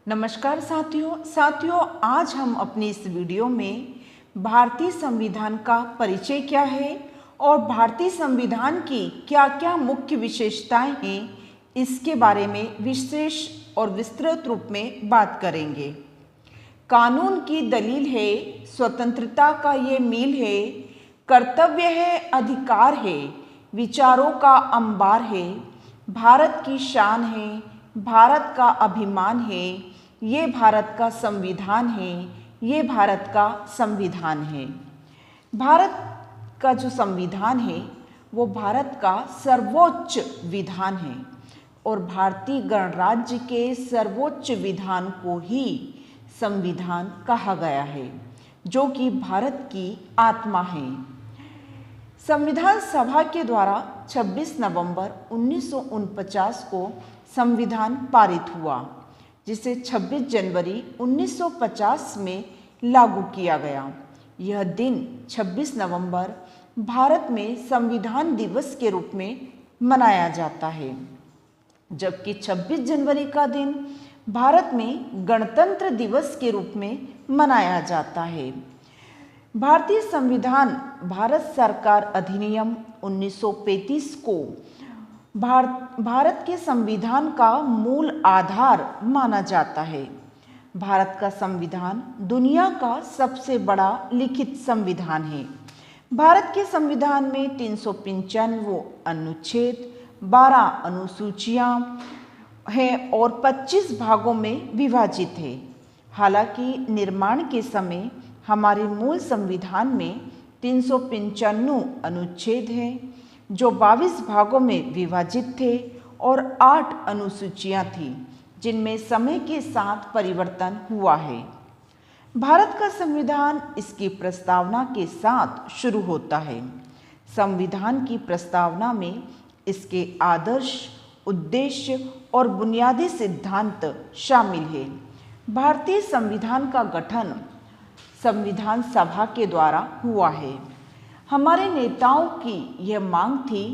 नमस्कार साथियों, आज हम अपनी इस वीडियो में भारतीय संविधान का परिचय क्या है और भारतीय संविधान की क्या क्या मुख्य विशेषताएं हैं, इसके बारे में विशेष और विस्तृत रूप में बात करेंगे। कानून की दलील है, स्वतंत्रता का ये मील है, कर्तव्य है, अधिकार है, विचारों का अंबार है, भारत की शान है, भारत का अभिमान है, ये भारत का संविधान है, ये भारत का संविधान है। भारत का जो संविधान है वो भारत का सर्वोच्च विधान है और भारतीय गणराज्य के सर्वोच्च विधान को ही संविधान कहा गया है, जो कि भारत की आत्मा है। संविधान सभा के द्वारा 26 नवंबर 1949 को संविधान पारित हुआ, जिसे 26 जनवरी 1950 में लागू किया गया। यह दिन 26 नवंबर भारत में संविधान दिवस के रूप में मनाया जाता है, जबकि 26 जनवरी का दिन भारत में गणतंत्र दिवस के रूप में मनाया जाता है। भारतीय संविधान भारत सरकार अधिनियम 1935 को भारत के संविधान का मूल आधार माना जाता है। भारत का संविधान दुनिया का सबसे बड़ा लिखित संविधान है। भारत के संविधान में 395 अनुच्छेद, 12 अनुसूचियां हैं और 25 भागों में विभाजित है। हालांकि निर्माण के समय हमारे मूल संविधान में 395 अनुच्छेद हैं, जो 22 भागों में विभाजित थे और 8 अनुसूचियां थीं, जिनमें समय के साथ परिवर्तन हुआ है। भारत का संविधान इसकी प्रस्तावना के साथ शुरू होता है। संविधान की प्रस्तावना में इसके आदर्श, उद्देश्य और बुनियादी सिद्धांत शामिल है। भारतीय संविधान का गठन संविधान सभा के द्वारा हुआ है। हमारे नेताओं की यह मांग थी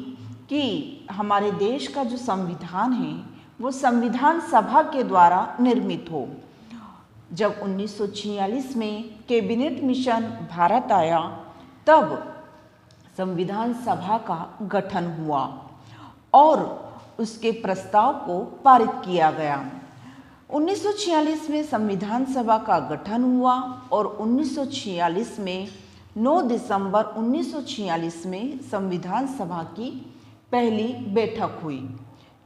कि हमारे देश का जो संविधान है वो संविधान सभा के द्वारा निर्मित हो। जब 1946 में कैबिनेट मिशन भारत आया, तब संविधान सभा का गठन हुआ और उसके प्रस्ताव को पारित किया गया। 1946 में संविधान सभा का गठन हुआ और 1946 में 9 दिसंबर 1946 में संविधान सभा की पहली बैठक हुई।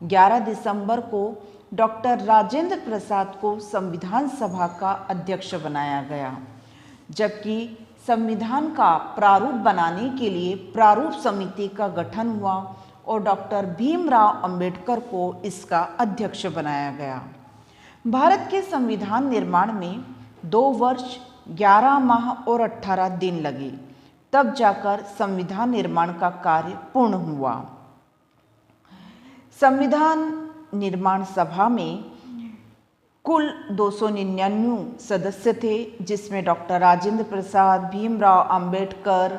11 दिसंबर को डॉक्टर राजेंद्र प्रसाद को संविधान सभा का अध्यक्ष बनाया गया, जबकि संविधान का प्रारूप बनाने के लिए प्रारूप समिति का गठन हुआ और डॉक्टर भीमराव अंबेडकर को इसका अध्यक्ष बनाया गया। भारत के संविधान निर्माण में 2 वर्ष 11 माह और 18 दिन लगे, तब जाकर संविधान निर्माण का कार्य पूर्ण हुआ। संविधान निर्माण सभा में कुल 299 सदस्य थे, जिसमें डॉक्टर राजेंद्र प्रसाद, भीमराव अंबेडकर,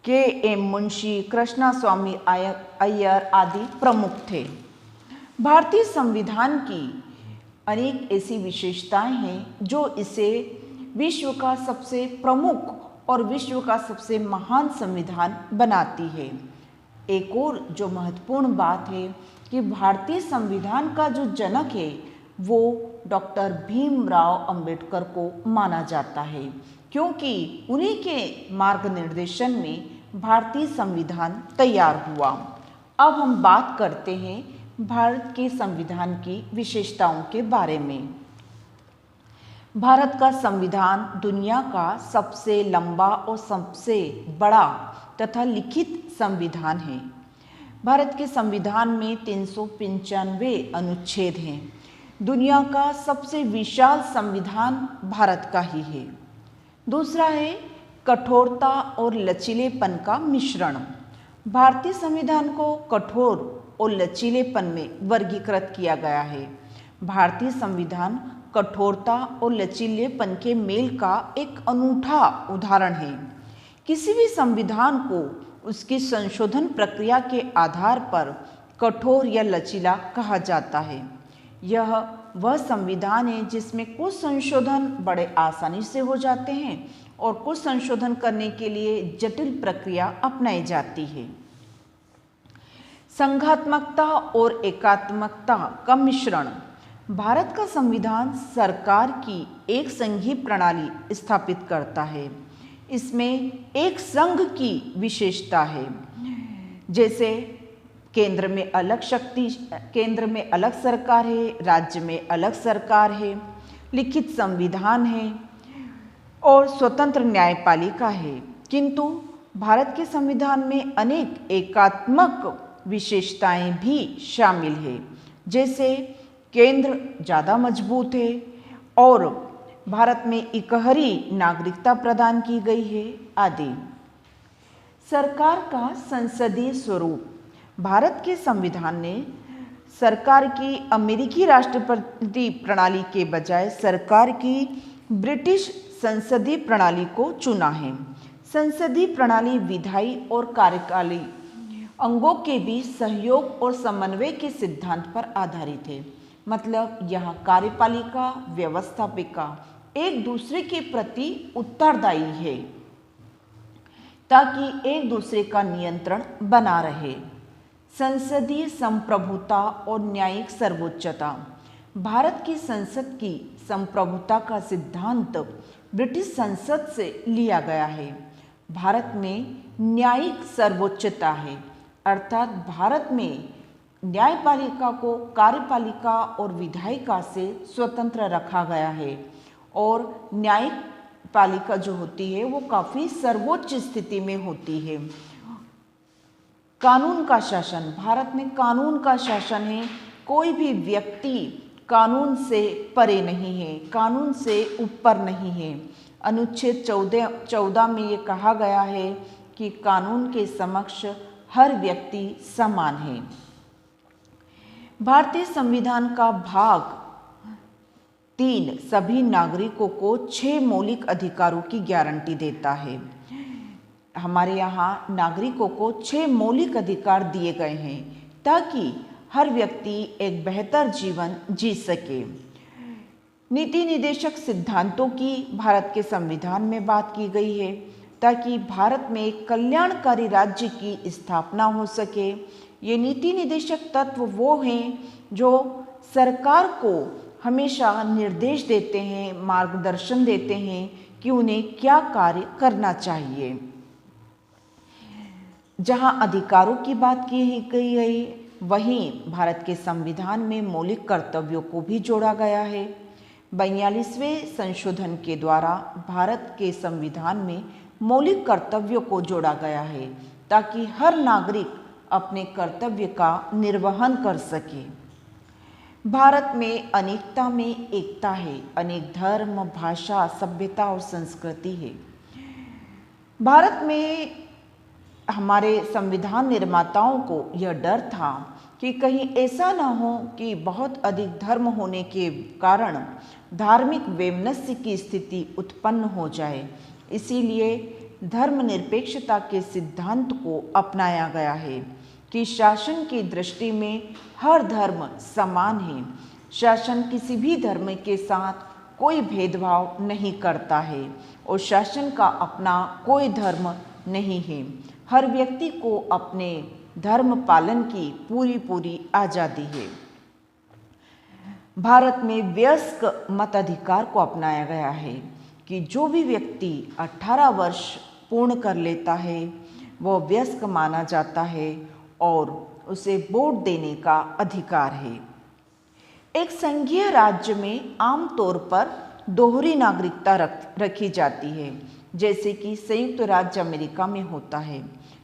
के.एम. मुंशी, कृष्णा स्वामी अय्यर आदि प्रमुख थे। भारतीय संविधान की अनेक ऐसी विशेषताएं हैं जो इसे विश्व का सबसे प्रमुख और विश्व का सबसे महान संविधान बनाती है। एक और जो महत्वपूर्ण बात है कि भारतीय संविधान का जो जनक है वो डॉक्टर भीमराव अंबेडकर को माना जाता है, क्योंकि उन्हीं के मार्गनिर्देशन में भारतीय संविधान तैयार हुआ। अब हम बात करते हैं भारत के संविधान की विशेषताओं के बारे में। भारत का संविधान दुनिया का सबसे लंबा और सबसे बड़ा तथा लिखित संविधान है। भारत के संविधान में 395 अनुच्छेद हैं। दुनिया का सबसे विशाल संविधान भारत का ही है। दूसरा है कठोरता और लचीलेपन का मिश्रण। भारतीय संविधान को कठोर और लचीलेपन में वर्गीकृत किया गया है। भारतीय संविधान कठोरता और लचीलेपन के मेल का एक अनूठा उदाहरण है। किसी भी संविधान को उसकी संशोधन प्रक्रिया के आधार पर कठोर या लचीला कहा जाता है। यह वह संविधान है जिसमें कुछ संशोधन बड़े आसानी से हो जाते हैं और कुछ संशोधन करने के लिए जटिल प्रक्रिया अपनाई जाती है। संघात्मकता और एकात्मकता का मिश्रण। भारत का संविधान सरकार की एक संघीय प्रणाली स्थापित करता है। इसमें एक संघ की विशेषता है, जैसे केंद्र में अलग सरकार है, राज्य में अलग सरकार है, लिखित संविधान है और स्वतंत्र न्यायपालिका है। किंतु भारत के संविधान में अनेक एकात्मक विशेषताएं भी शामिल है, जैसे केंद्र ज़्यादा मजबूत है और भारत में इकहरी नागरिकता प्रदान की गई है आदि। सरकार का संसदीय स्वरूप। भारत के संविधान ने सरकार की अमेरिकी राष्ट्रपति प्रणाली के बजाय सरकार की ब्रिटिश संसदीय प्रणाली को चुना है। संसदीय प्रणाली विधायी और कार्यकारी अंगों के बीच सहयोग और समन्वय के सिद्धांत पर आधारित है। मतलब यहाँ कार्यपालिका, व्यवस्थापिका एक दूसरे के प्रति उत्तरदायी है ताकि एक दूसरे का नियंत्रण बना रहे। संसदीय संप्रभुता और न्यायिक सर्वोच्चता। भारत की संसद की संप्रभुता का सिद्धांत ब्रिटिश संसद से लिया गया है। भारत में न्यायिक सर्वोच्चता है, अर्थात भारत में न्यायपालिका को कार्यपालिका और विधायिका से स्वतंत्र रखा गया है और न्यायिक पालिका जो होती है वो काफ़ी सर्वोच्च स्थिति में होती है। कानून का शासन। भारत में कानून का शासन है। कोई भी व्यक्ति कानून से परे नहीं है, कानून से ऊपर नहीं है। अनुच्छेद 14 में ये कहा गया है कि कानून के समक्ष हर व्यक्ति समान है। भारतीय संविधान का भाग 3 सभी नागरिकों को 6 मौलिक अधिकारों की गारंटी देता है। हमारे यहाँ नागरिकों को 6 मौलिक अधिकार दिए गए हैं ताकि हर व्यक्ति एक बेहतर जीवन जी सके। नीति निर्देशक सिद्धांतों की भारत के संविधान में बात की गई है ताकि भारत में एक कल्याणकारी राज्य की स्थापना हो सके। ये नीति निर्देशक तत्व वो हैं जो सरकार को हमेशा निर्देश देते हैं, मार्गदर्शन देते हैं कि उन्हें क्या कार्य करना चाहिए। जहां अधिकारों की बात की गई है, वहीं भारत के संविधान में मौलिक कर्तव्यों को भी जोड़ा गया है। 42वें संशोधन के द्वारा भारत के संविधान में मौलिक कर्तव्यों को जोड़ा गया है ताकि हर नागरिक अपने कर्तव्य का निर्वहन कर सके। भारत में अनेकता में एकता है। अनेक धर्म, भाषा, सभ्यता और संस्कृति है। भारत में हमारे संविधान निर्माताओं को यह डर था कि कहीं ऐसा न हो कि बहुत अधिक धर्म होने के कारण धार्मिक वैमनस्य की स्थिति उत्पन्न हो जाए। इसीलिए धर्मनिरपेक्षता के सिद्धांत को अपनाया गया है कि शासन की दृष्टि में हर धर्म समान है। शासन किसी भी धर्म के साथ कोई भेदभाव नहीं करता है और शासन का अपना कोई धर्म नहीं है। हर व्यक्ति को अपने धर्म पालन की पूरी आज़ादी है। भारत में वयस्क मताधिकार को अपनाया गया है कि जो भी व्यक्ति 18 वर्ष पूर्ण कर लेता है वह वयस्क माना जाता है और उसे वोट देने का अधिकार है। एक संघीय राज्य में आमतौर पर दोहरी नागरिकता रखी जाती है, जैसे कि संयुक्त राज्य अमेरिका में होता है,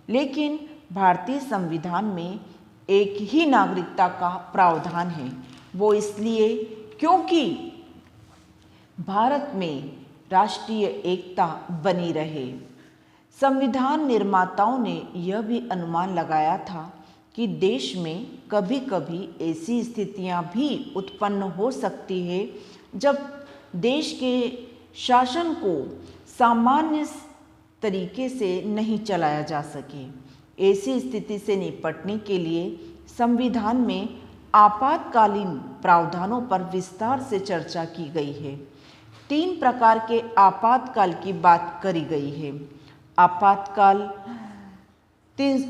लेकिन भारतीय संविधान में एक ही नागरिकता का प्रावधान है। वो इसलिए क्योंकि भारत में राष्ट्रीय एकता बनी रहे। संविधान निर्माताओं ने यह भी अनुमान लगाया था कि देश में कभी कभी ऐसी स्थितियां भी उत्पन्न हो सकती है जब देश के शासन को सामान्य तरीके से नहीं चलाया जा सके। ऐसी स्थिति से निपटने के लिए संविधान में आपातकालीन प्रावधानों पर विस्तार से चर्चा की गई है। 3 प्रकार के आपातकाल की बात करी गई है। आपातकाल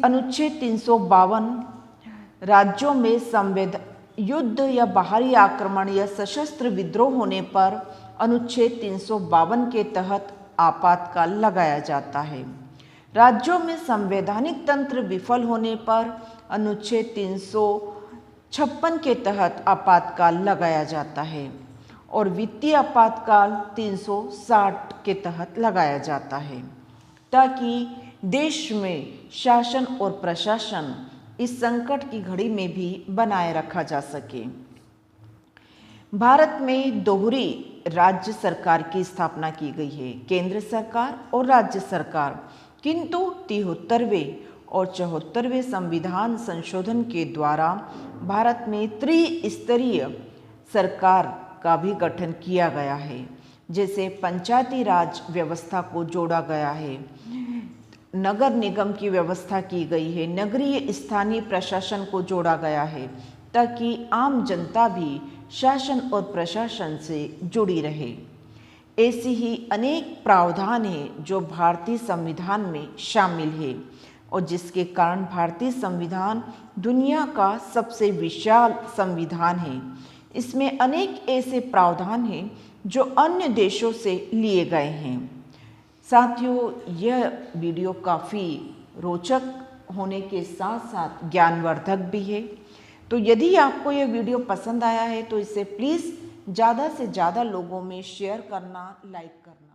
अनुच्छेद 352 राज्यों में युद्ध या बाहरी आक्रमण या सशस्त्र विद्रोह होने पर अनुच्छेद 352 के तहत आपातकाल लगाया जाता है। राज्यों में संवैधानिक तंत्र विफल होने पर अनुच्छेद 356 के तहत आपातकाल लगाया जाता है और वित्तीय आपातकाल 360 के तहत लगाया जाता है, ताकि देश में शासन और प्रशासन इस संकट की घड़ी में भी बनाए रखा जा सके। भारत में दोहरी राज्य सरकार की स्थापना की गई है, केंद्र सरकार और राज्य सरकार, किंतु 73वें और 74वें संविधान संशोधन के द्वारा भारत में त्रिस्तरीय सरकार का भी गठन किया गया है। जैसे पंचायती राज व्यवस्था को जोड़ा गया है, नगर निगम की व्यवस्था की गई है, नगरीय स्थानीय प्रशासन को जोड़ा गया है, ताकि आम जनता भी शासन और प्रशासन से जुड़ी रहे। ऐसी ही अनेक प्रावधान हैं जो भारतीय संविधान में शामिल है और जिसके कारण भारतीय संविधान दुनिया का सबसे विशाल संविधान है। इसमें अनेक ऐसे प्रावधान हैं जो अन्य देशों से लिए गए हैं। साथियों, यह वीडियो काफ़ी रोचक होने के साथ साथ ज्ञानवर्धक भी है। तो यदि आपको यह वीडियो पसंद आया है तो इसे प्लीज़ ज़्यादा से ज़्यादा लोगों में शेयर करना, लाइक करना।